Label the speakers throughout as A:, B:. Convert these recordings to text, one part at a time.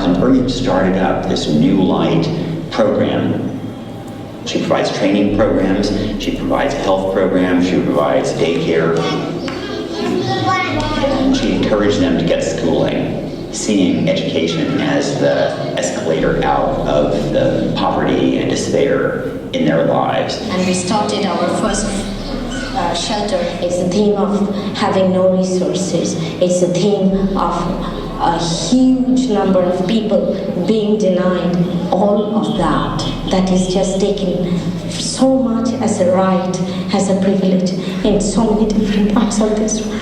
A: 2000, Urmi started up this New Light program. She provides training programs, she provides health programs, she provides daycare, and she encouraged them to get schooling, seeing education as the escalator out of the poverty and despair in their lives.
B: And we started our first shelter. It's the theme of having no resources. It's the theme of a huge number of people being denied all of that. That is just taken so much as a right, as a privilege in so many different parts of this world.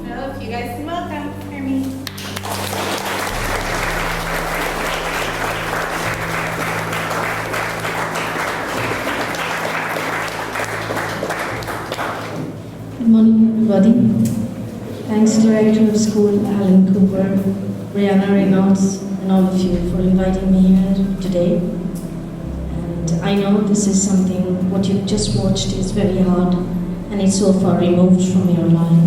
C: So, if you guys can welcome Urmi.
D: Good morning, everybody. Thanks, Director of School, Alan Cooper, Brianna Reynolds, and all of you for inviting me here today. And I know this is something, what you've just watched is very hard, and it's so far removed from your life.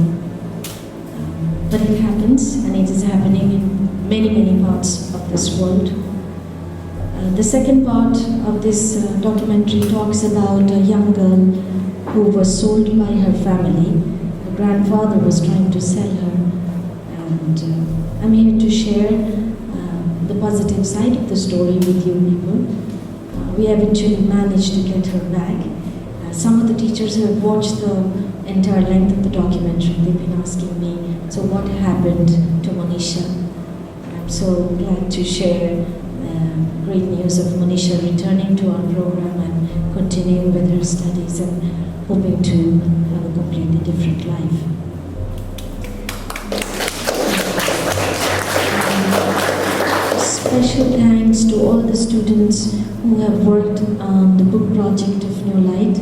D: But it happens, and it is happening in many, many parts of this world. The second part of this documentary talks about a young girl who was sold by her family. Her grandfather was trying to sell her, and I'm here to share the positive side of the story with you people. We eventually managed to get her back. Some of the teachers who have watched the entire length of the documentary, they've been asking me, so what happened to Monisha? I'm so glad to share great news of Monisha returning to our program and continuing with her studies and hoping to have a completely different life. Special thanks to all the students who have worked on the book project of New Light,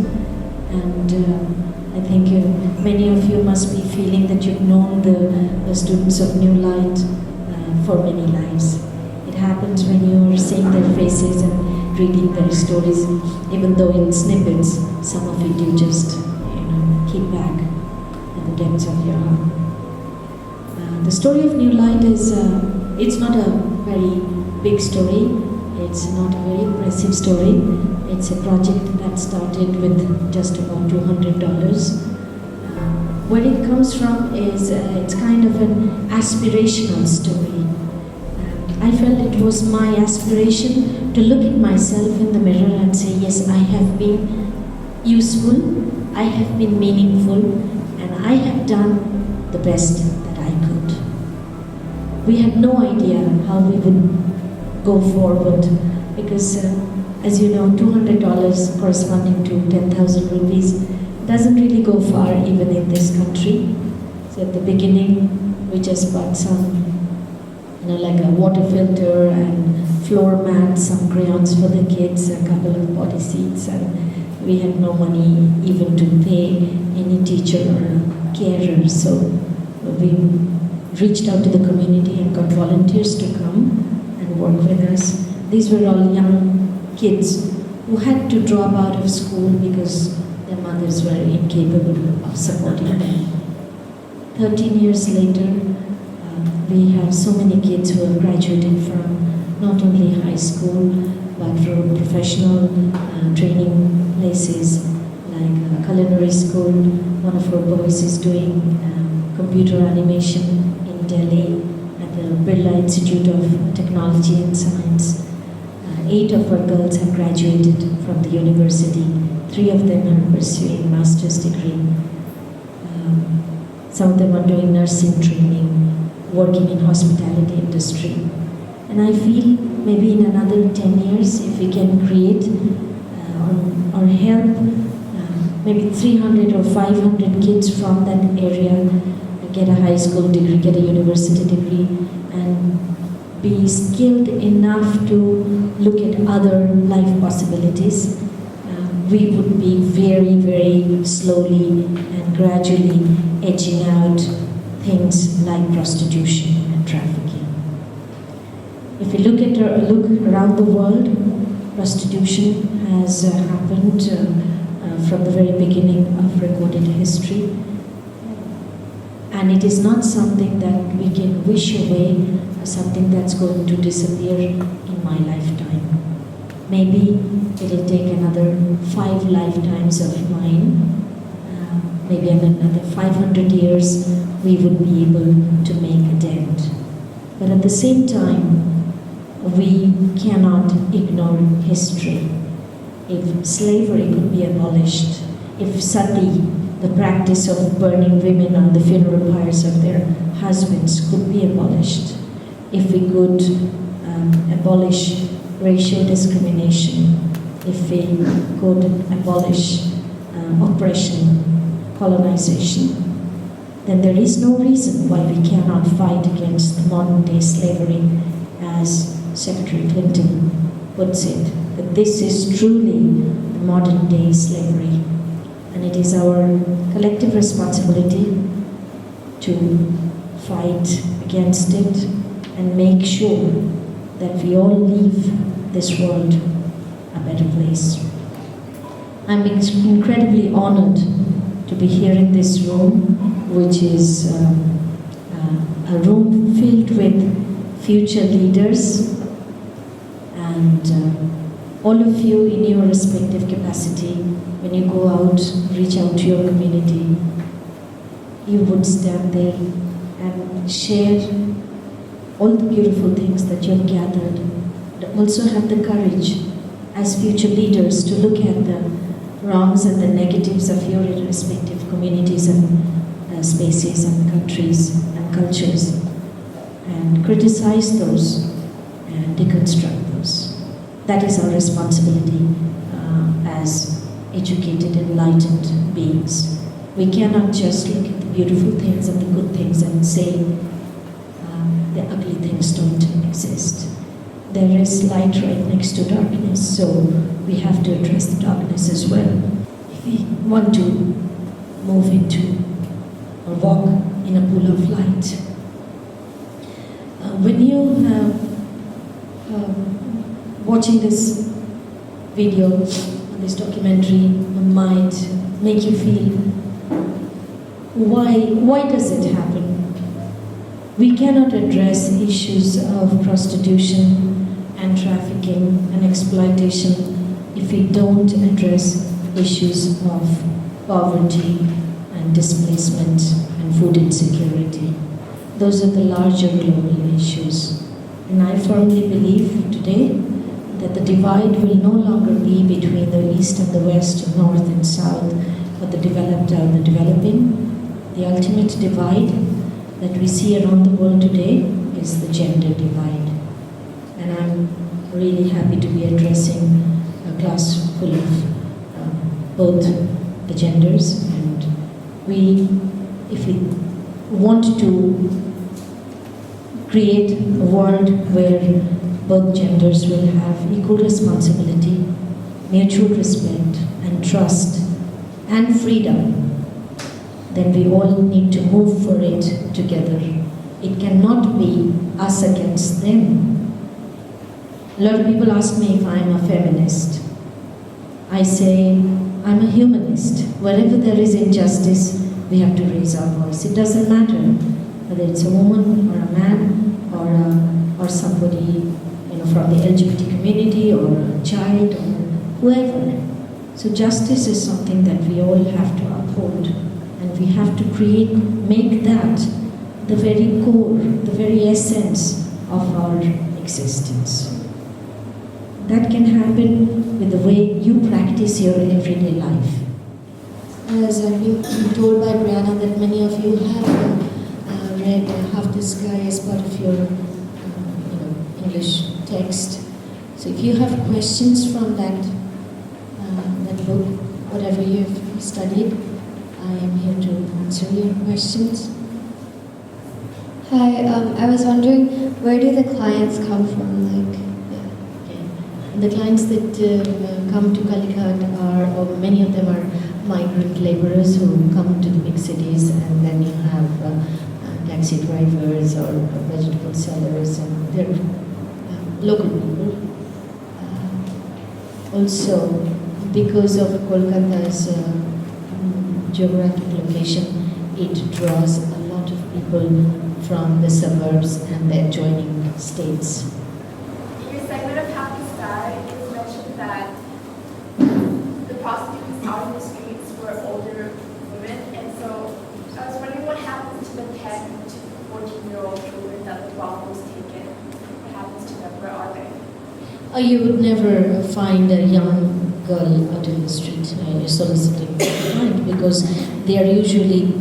D: and I think many of you must be feeling that you've known the students of New Light for many lives. It happens when you're seeing their faces and reading their stories, even though in snippets, some of it you just keep back in the depths of your heart. The story of New Light is, it's not a very big story, it's not a very impressive story. It's a project that started with just about $200. Where it comes from is, it's kind of an aspirational story. I felt it was my aspiration to look at myself in the mirror and say, yes, I have been useful, I have been meaningful, and I have done the best that I could. We had no idea how we would go forward because, as you know, $200 corresponding to 10,000 rupees doesn't really go far even in this country. So at the beginning, we just bought some like a water filter and floor mats, some crayons for the kids, a couple of potty seats, and we had no money even to pay any teacher or carer. So we reached out to the community and got volunteers to come and work with us. These were all young kids who had to drop out of school because their mothers were incapable of supporting them. 13 years later, we have so many kids who have graduated from not only high school, but from professional training places like culinary school. One of our boys is doing computer animation in Delhi at the Birla Institute of Technology and Science. 8 of our girls have graduated from the university. 3 of them are pursuing master's degree. Some of them are doing nursing training, working in hospitality industry. And I feel maybe in another 10 years, if we can create or help maybe 300 or 500 kids from that area get a high school degree, get a university degree, and be skilled enough to look at other life possibilities, we would be very, very slowly and gradually edging out things like prostitution and trafficking. If we look around the world, prostitution has happened from the very beginning of recorded history. And it is not something that we can wish away, or something that's going to disappear in my lifetime. Maybe it'll take another 5 lifetimes of mine. Maybe another 500 years we would be able to make a dent. But at the same time, we cannot ignore history. If slavery could be abolished, if sati, the practice of burning women on the funeral pyres of their husbands, could be abolished, if we could abolish racial discrimination, if we could abolish oppression, colonization, then there is no reason why we cannot fight against modern-day slavery, as Secretary Clinton puts it, that this is truly modern-day slavery. And it is our collective responsibility to fight against it and make sure that we all leave this world a better place. I'm incredibly honored to be here in this room, which is a room filled with future leaders, and all of you in your respective capacity, when you go out, reach out to your community, you would stand there and share all the beautiful things that you've gathered, but also have the courage as future leaders to look at the wrongs and the negatives of your respective communities and spaces and countries and cultures, and criticize those and deconstruct those. That is our responsibility as educated, enlightened beings. We cannot just look at the beautiful things and the good things and say the ugly things don't exist. There is light right next to darkness, so we have to address the darkness as well. If we want to move into or walk in a pool of light. When you watching this video, this documentary might make you feel, why does it happen? We cannot address issues of prostitution and trafficking and exploitation if we don't address issues of poverty and displacement and food insecurity. Those are the larger global issues. And I firmly believe today that the divide will no longer be between the East and the West, North and South, or the developed and the developing. The ultimate divide that we see around the world today is the gender divide. And I'm really happy to be addressing a class full of both the genders, and if we want to create a world where both genders will have equal responsibility, mutual respect and trust and freedom, then we all need to move for it together. It cannot be us against them. A lot of people ask me if I'm a feminist. I say I'm a humanist. Wherever there is injustice, we have to raise our voice. It doesn't matter whether it's a woman or a man or somebody from the LGBT community or a child or whoever. So justice is something that we all have to uphold, and we have to make that the very core, the very essence of our existence. That can happen with the way you practice your everyday life. As I've been told by Brianna that many of you have read Half the Sky as part of your English text. So if you have questions from that book, whatever you've studied, I am here to answer your questions.
E: Hi, I was wondering, where do the clients come from?
D: The clients that come to Calcutta or many of them are migrant laborers who come to the big cities, and then you have taxi drivers or vegetable sellers, and they're local people. Also, because of Kolkata's geographic location, it draws a lot people from the suburbs and the adjoining states.
C: In your segment of Half the Sky, it was mentioned that the prostitutes out in the streets were older women, and so I was wondering what happens to the 10 to 14-year-old children that the brothel was taken. What happens to them? Where are they?
D: You would never find a young girl out in the street soliciting for mind, because they are usually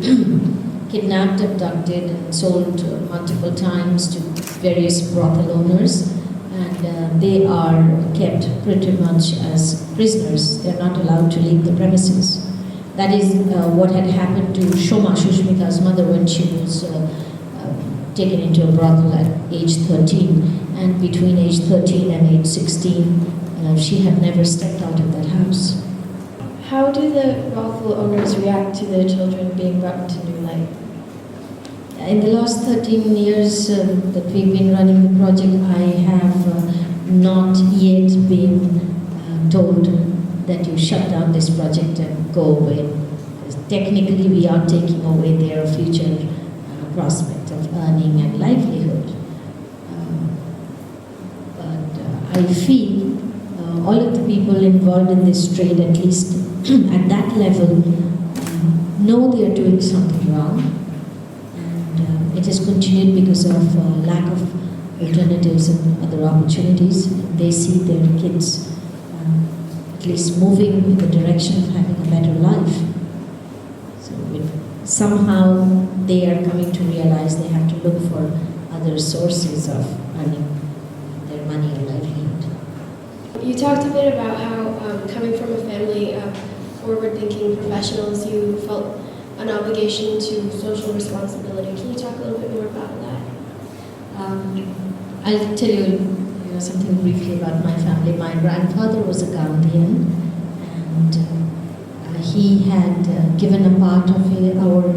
D: kidnapped, abducted, and sold multiple times to various brothel owners, and they are kept pretty much as prisoners. They are not allowed to leave the premises. That is what had happened to Shoma, Shushmita's mother, when she was taken into a brothel at age 13. And between age 13 and age 16, she had never stepped out of that house.
E: How do the brothel owners react to their children being brought to New Light?
D: In the last 13 years that we've been running the project, I have not yet been told that you shut down this project and go away. Technically, we are taking away their future prospect of earning and livelihood. But I feel all of the people involved in this trade, at least at that level, know they are doing something wrong. And it has continued because of lack of alternatives and other opportunities. They see their kids at least moving in the direction of having a better life. So somehow they are coming to realize they have to look for other sources of earning their money or livelihood.
E: You talked a bit about how, coming from a family of forward-thinking professionals, you felt an obligation to social responsibility. Can you talk a little bit more about that?
D: I'll tell you something briefly about my family. My grandfather was a Gandhian, and he had given a part of our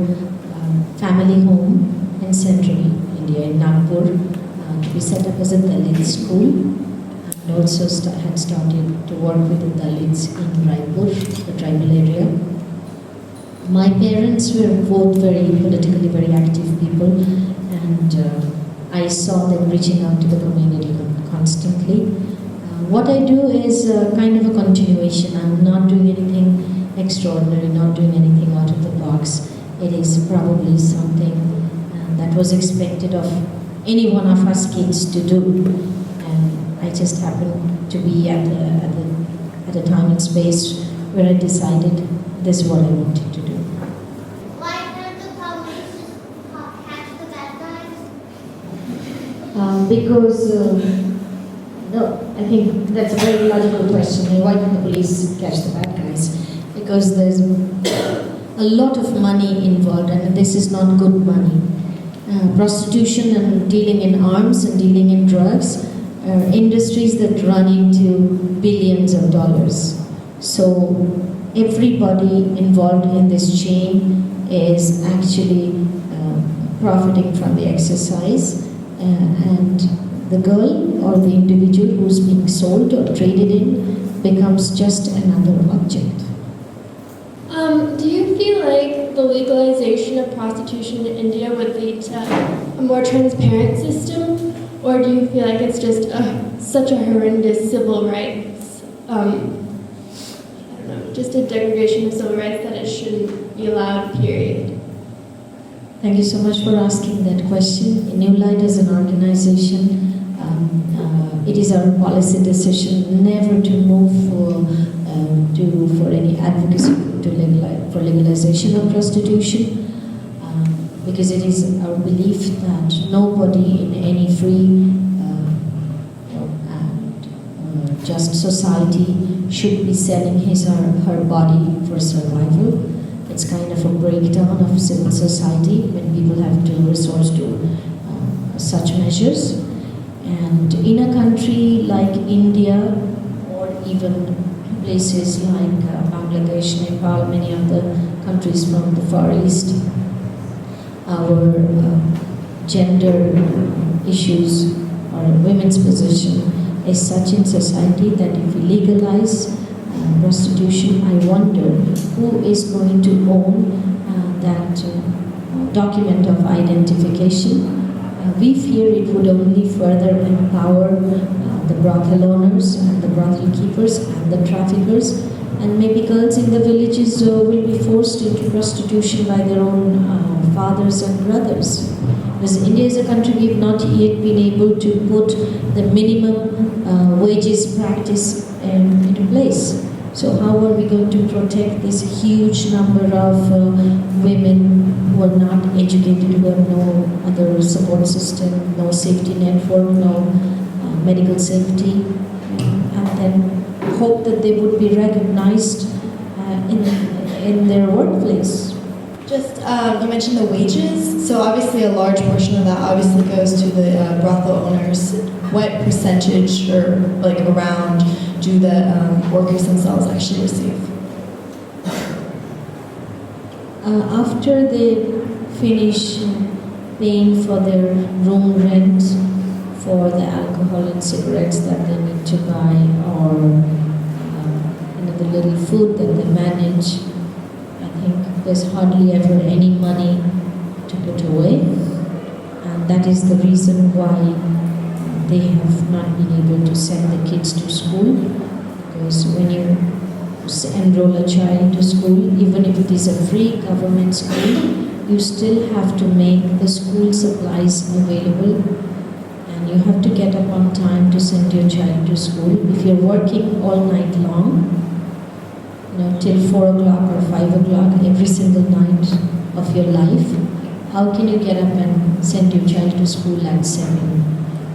D: family home in central India, in Nagpur, to be set up as a Dalit school, and also had started to work with the Dalits in Raipur, the tribal area. My parents were both very politically very active people, and I saw them reaching out to the community constantly. What I do is kind of a continuation. I'm not doing anything extraordinary, not doing anything out of the box. It is probably something that was expected of any one of us kids to do. And I just happened to be at a time and space where I decided this is what I wanted to do.
F: Why can't the police just catch the bad guys?
D: Because no, I think that's a very logical question. Why can't the police catch the bad guys? Because there's a lot of money involved, and this is not good money. Prostitution and dealing in arms and dealing in drugs are industries that run into billions of dollars. So everybody involved in this chain is actually profiting from the exercise, and the girl or the individual who's being sold or traded in becomes just another object.
E: Do you feel like the legalization of prostitution in India would lead to a more transparent system, or do you feel like it's just such a horrendous civil rights, I don't know, just a degradation of civil rights that it shouldn't be allowed, period?
D: Thank you so much for asking that question. New Light as an organization, it is our policy decision never to move for any advocacy for legalization of prostitution, because it is our belief that nobody in any free and just society should be selling his or her body for survival. It's kind of a breakdown of civil society when people have to resort to such measures. And in a country like India, or even places like Bangladesh, Nepal, many of the countries from the Far East, our gender issues or women's position is such in society that if we legalize prostitution, I wonder who is going to own that document of identification. We fear it would only further empower the brothel owners and the brothel keepers and the traffickers, and maybe girls in the villages will be forced into prostitution by their own fathers and brothers. Because India is a country we've not yet been able to put the minimum wages practice into place. So how are we going to protect this huge number of women who are not educated, who have no other support system, no safety network, no medical safety, and then hope that they would be recognized in their workplace?
G: Just you mentioned the wages. So obviously a large portion of that obviously goes to the brothel owners. What percentage or like around do the workers themselves actually receive?
D: After they finish paying for their room rent, for the alcohol and cigarettes that they need to buy, or the little food that they manage, I think there's hardly ever any money to put away, and that is the reason why they have not been able to send the kids to school. Because when you enroll a child to school, even if it is a free government school, you still have to make the school supplies available, and you have to get up on time to send your child to school. If you're working all night long, till 4 o'clock or 5 o'clock every single night of your life, how can you get up and send your child to school at 7?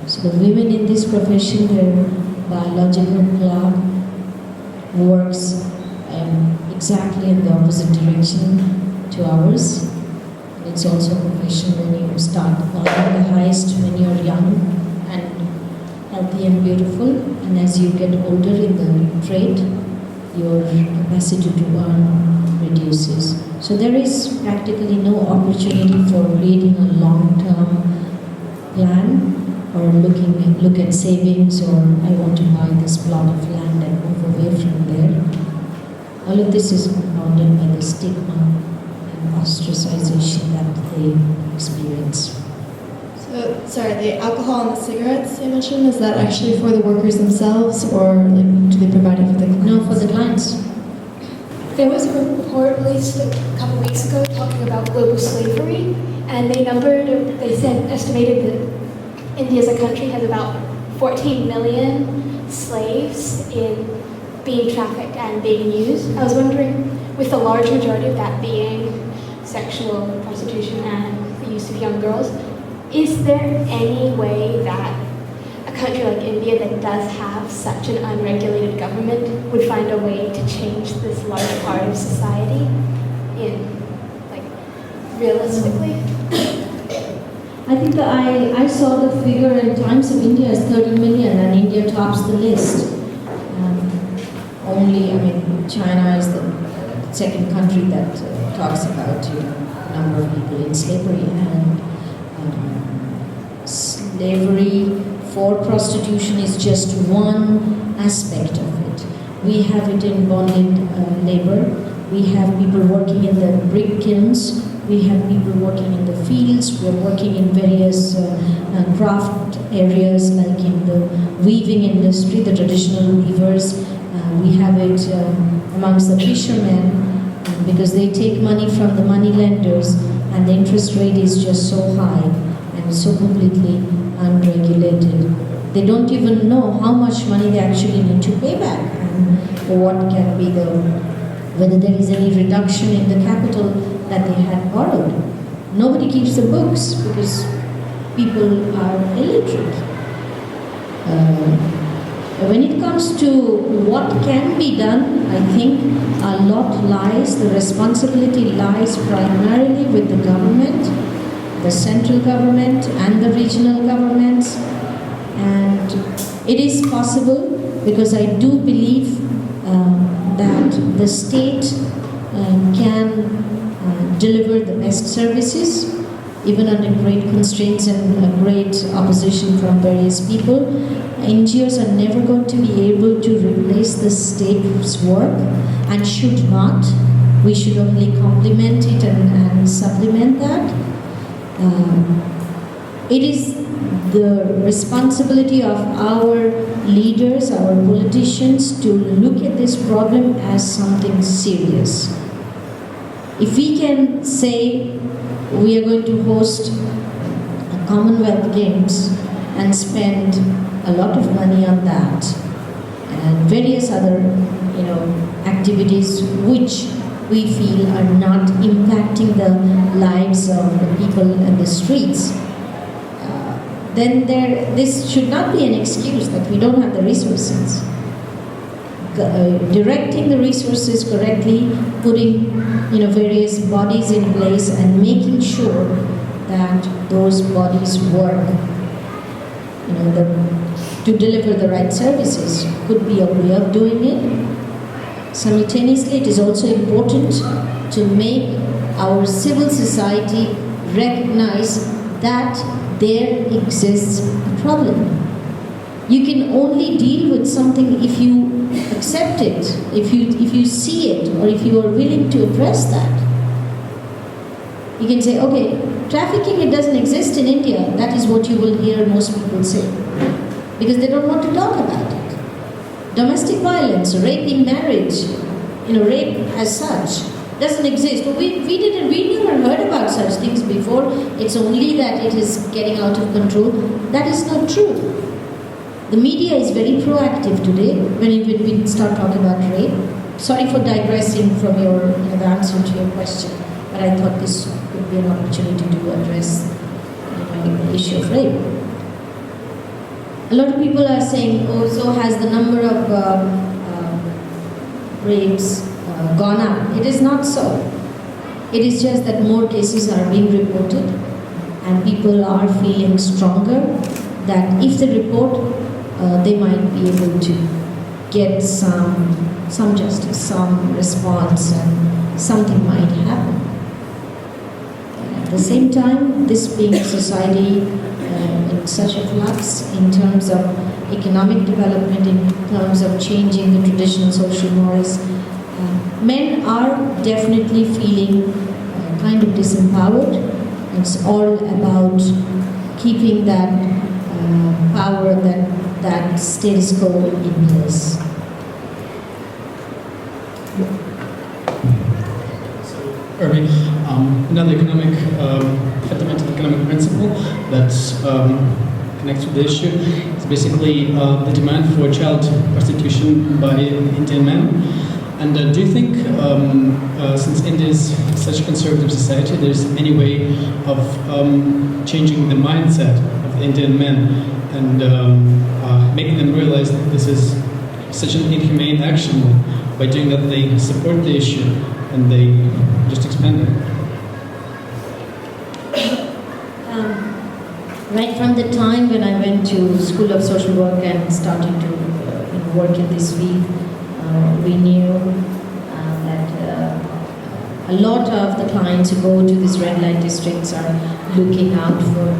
D: So the women in this profession, their biological clock works exactly in the opposite direction to ours. It's also a profession when you start earning the highest when you're young and healthy and beautiful, and as you get older in the trade, your capacity to earn reduces. So there is practically no opportunity for creating a long-term plan or look at savings, or I want to buy this plot of land and move away from there. All of this is compounded by the stigma and ostracization that they experience.
G: So, sorry, the alcohol and the cigarettes you mentioned, is that actually for the workers themselves, or do they provide it for the clients?
D: No, for the clients.
H: There was a report released a couple weeks ago talking about global slavery, and they estimated that India as a country has about 14 million slaves being trafficked and being used. I was wondering, with the large majority of that being sexual prostitution and the use of young girls, is there any way that a country like India that does have such an unregulated government would find a way to change this large part of society realistically?
D: I think I saw the figure in Times of India as 30 million, and India tops the list. China is the second country that talks about number of people in slavery, and slavery for prostitution is just one aspect of it. We have it in bonded labor. We have people working in the brick kilns. We have people working in the fields. We are working in various craft areas, like in the weaving industry, the traditional weavers. We have it amongst the fishermen, because they take money from the money lenders, and the interest rate is just so high and so completely unregulated. They don't even know how much money they actually need to pay back, and what can be whether there is any reduction in the capital that they had borrowed. Nobody keeps the books because people are illiterate. When it comes to what can be done, I think a lot lies, the responsibility lies primarily with the government, the central government and the regional governments. And it is possible, because I do believe that the state can deliver the best services, even under great constraints and great opposition from various people. NGOs are never going to be able to replace the state's work, and should not. We should only complement it and supplement that. It is the responsibility of our leaders, our politicians, to look at this problem as something serious. If we can say we are going to host a Commonwealth Games and spend a lot of money on that and various other, activities which we feel are not impacting the lives of the people in the streets, then this should not be an excuse that we don't have the resources. Directing the resources correctly, putting various bodies in place and making sure that those bodies work to deliver the right services could be a way of doing it. Simultaneously, it is also important to make our civil society recognize that there exists a problem. You can only deal with something if you accept it, if you see it, or if you are willing to address that. You can say, okay, trafficking, it doesn't exist in India. That is what you will hear most people say, because they don't want to talk about it. Domestic violence, rape in marriage, rape as such, doesn't exist. We never heard about such things before. It's only that it is getting out of control. That is not true. The media is very proactive today when we start talking about rape. Sorry for digressing from the answer to your question, but I thought this would be an opportunity to address the issue of rape. A lot of people are saying, oh, so has the number of rapes gone up? It is not so. It is just that more cases are being reported and people are feeling stronger that if they report, they might be able to get some justice, some response, and something might happen. At the same time, this being a society in such a flux in terms of economic development, in terms of changing the traditional social mores, men are definitely feeling kind of disempowered. It's all about keeping that power, that status quo in place.
I: Urmi, another fundamental economic principle that connects with the issue is basically the demand for child prostitution by Indian men. And do you think, since India is such a conservative society, there's any way of changing the mindset of the Indian men and making them realize that this is such an inhumane action? By doing that, they support the issue and they just expand it.
D: Right from the time when I went to School of Social Work and started to work in this field, we knew that a lot of the clients who go to these red light districts are looking out for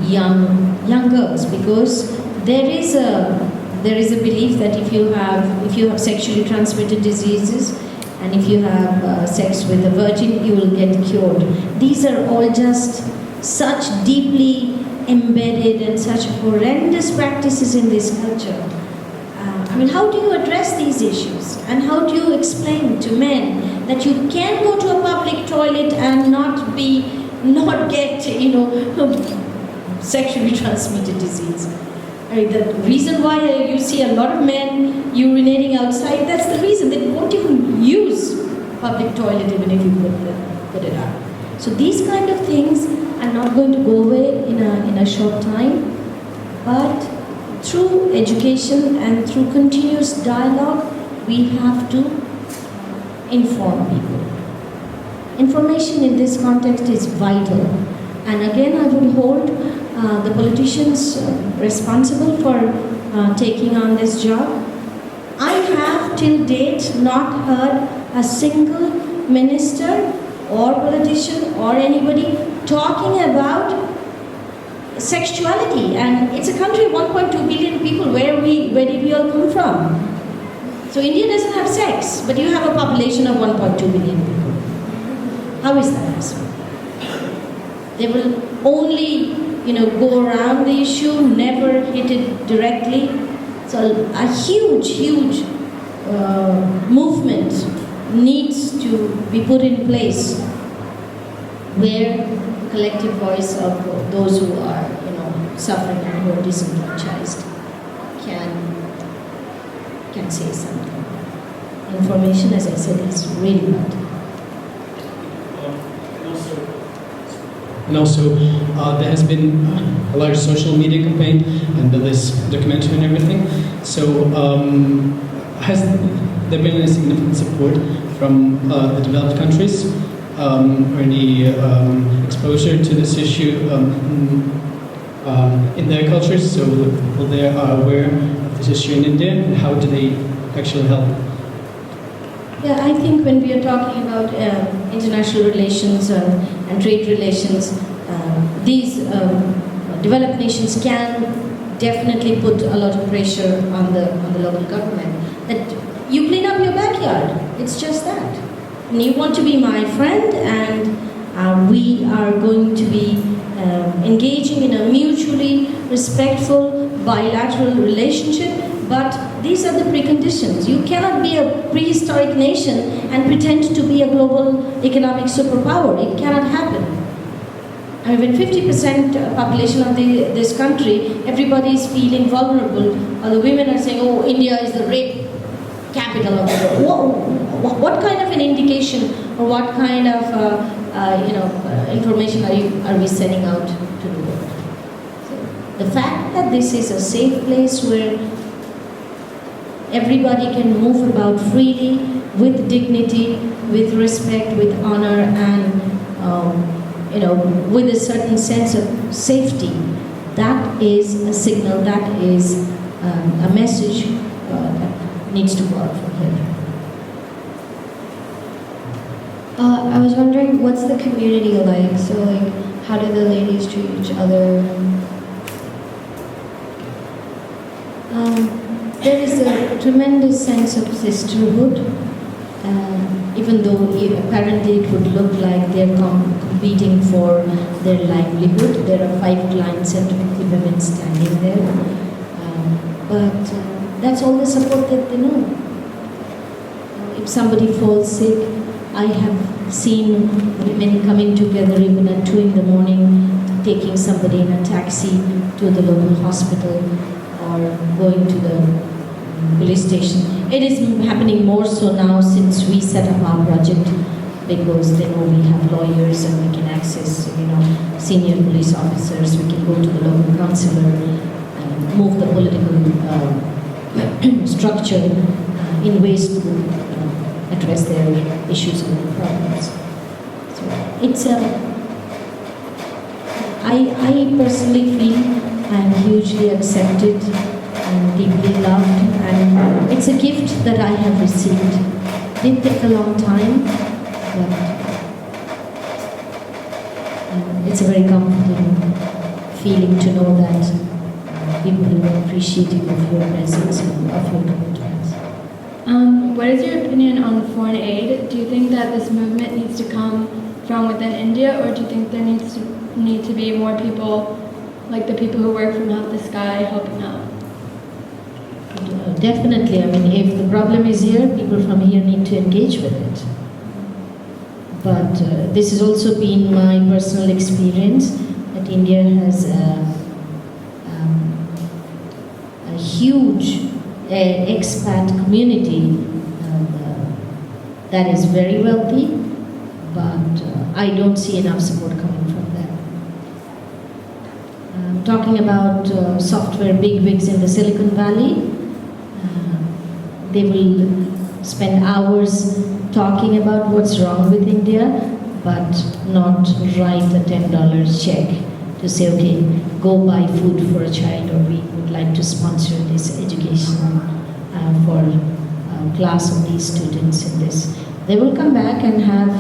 D: young girls, because there is a belief that if you have sexually transmitted diseases and if you have sex with a virgin, you will get cured. These are all just such deeply embedded and such horrendous practices in this culture. How do you address these issues? And how do you explain to men that you can go to a public toilet and not get, sexually transmitted disease? The reason why you see a lot of men urinating outside, that's the reason. They won't even use public toilet even if you put it up. So these kind of things are not going to go away in a short time, but through education and through continuous dialogue, we have to inform people. Information in this context is vital. And again, I would hold the politicians responsible for taking on this job. I have till date not heard a single minister or politician or anybody talking about sexuality. And it's a country of 1.2 billion people. Where did we all come from? So India doesn't have sex, but you have a population of 1.2 billion people. How is that possible? They will only, go around the issue, never hit it directly. So a huge movement needs to be put in place where collective voice of those who are, suffering and who are disenfranchised can say something. Information, as I said, is really bad.
I: And also, there has been a large social media campaign and this documentary and everything. So, has there been any significant support from the developed countries, or any exposure to this issue in their cultures? So the people there are aware of this issue in India, and how do they actually help?
D: Yeah, I think when we are talking about international relations and trade relations, these developed nations can definitely put a lot of pressure on the local government. That you clean up your backyard. It's just that. And you want to be my friend, and we are going to be engaging in a mutually respectful bilateral relationship. But these are the preconditions. You cannot be a prehistoric nation and pretend to be a global economic superpower. It cannot happen. I mean, when 50% population of this country, everybody is feeling vulnerable. The women are saying, "Oh, India is the rape capital of the world." What kind of an indication, or what kind of information are we sending out to the world? So the fact that this is a safe place where everybody can move about freely, with dignity, with respect, with honor, and with a certain sense of safety. That is a signal, that is a message that needs to go out from here.
J: I was wondering, what's the community like? So, how do the ladies treat each other?
D: There is a tremendous sense of sisterhood, even though apparently it would look like they're competing for their livelihood. There are 5 clients and 20 women standing there. But that's all the support that they know. If somebody falls sick, I have seen women coming together even at 2 in the morning, taking somebody in a taxi to the local hospital or going to the police station. It is happening more so now since we set up our project, because they know we have lawyers and we can access, senior police officers. We can go to the local councillor and move the political structure in ways to address their issues and their problems. So it's I personally feel I am hugely accepted and deeply loved, and it's a gift that I have received. It did take a long time, but it's a very comforting feeling to know that people are appreciative of your presence and of your commitments.
E: What is your opinion on foreign aid? Do you think that this movement needs to come from within India, or do you think there need to be more people, like the people who work from Help the Sky, helping out?
D: Definitely. I mean, if the problem is here, people from here need to engage with it. But this has also been my personal experience, that India has a huge expat community that is very wealthy, but I don't see enough support coming from them. Talking about software bigwigs in the Silicon Valley, they will spend hours talking about what's wrong with India, but not write a $10 check to say, okay, go buy food for a child, or we would like to sponsor this education for a class of these students in this. They will come back and have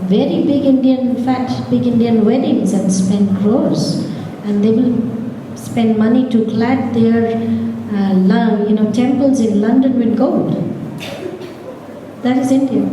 D: very big Indian weddings and spend crores, and they will spend money to clad their temples in London with gold. That is India.